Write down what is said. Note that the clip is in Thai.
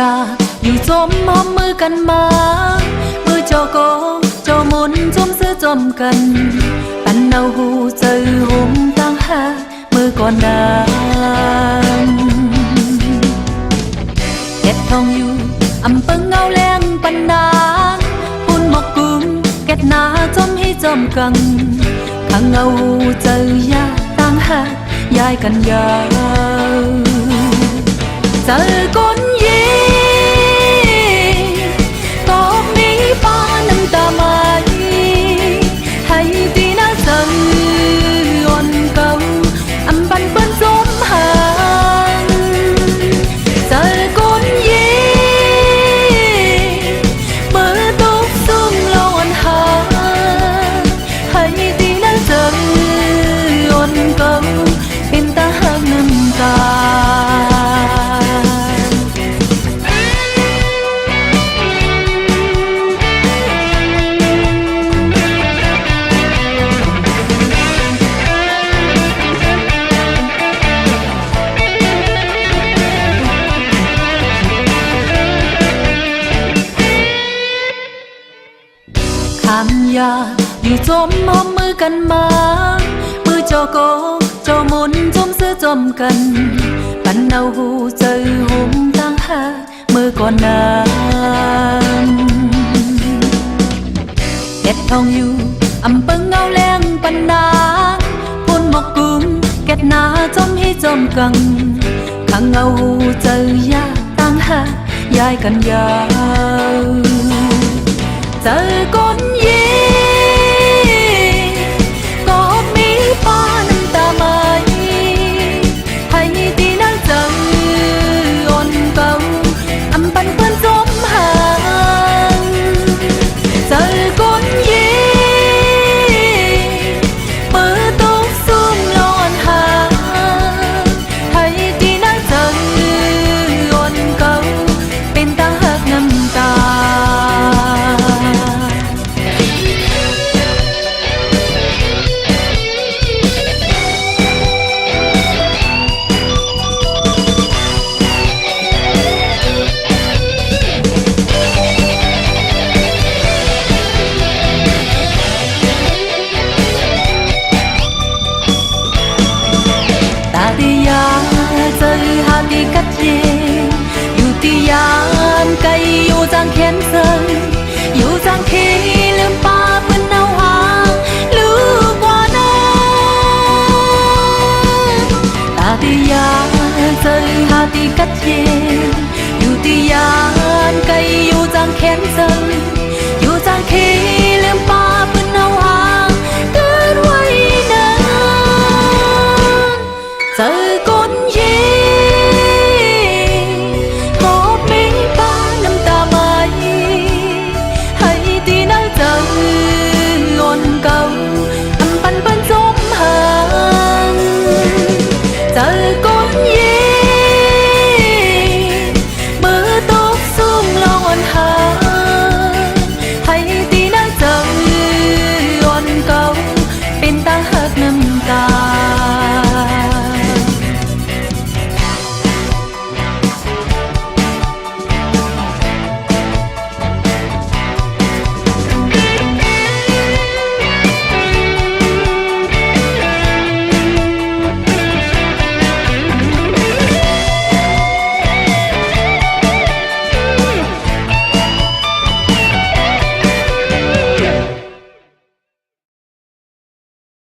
อยากอยู่จมหอมมือกันมามือเจ้าก็เจ้ามุนจมซื้อจมกันปันเอาหูเจอหุ่มตั้งหามือก่อนนางเก็ดทองอยู่อำเปิงเงาแรงปันนางปุ่นหมกกุ้งเก็ดหนาจมให้จมกันข้างเงาหูเจอยาตั้งหายายกันยาวเจอก้นยีก็มีป้าน้ำตาไหมให้ตีน่าเจออ่อนเก่าอำบันเปิ้นสมหางเจอก้นยีเมื่อตกซุ่มลอนหาให้ตีน่าเจออ่อนเก่าเป็นตาหักน้ำตาคำยาอยู่จมหอมมือกันมามือเจ้าก็เจ้ามุนจมซื้อจมกันปันเอาหูเจอหุ่มตั้งหามือก่อนนางเก็ดทองอยู่อำเปิงเงาแรงปันนางปุ่นหมกกุ้งเก็ดหนาจมให้จมกันข้างเงาหูเจอยาตั้งหายายกันยาวเจอก้นยีก็มีป้าน้ำตาไหมให้ตีน่าเจออ่อนเก่าอำปันเปิ้นสมหางเจอก้นยีเปิดตกซุ่มลอนหาให้ตีน่าเจออ่อนเก่าเป็นตาหักน้ำตาเจอหาที่กัดเย็นอยู่ที่ยามไกลอยู่จางแขนเซิงอยู่จางทีลืมป้าเปิ้นเอาหางลูกว่านั้นตาที่ยามเจอหาที่กัดเย็นอยู่ที่ยามไกลอยู่จางแขนเซิงอยู่จางทีลืมป้าเปิ้นเอาหางเกิดไว้นานเจอ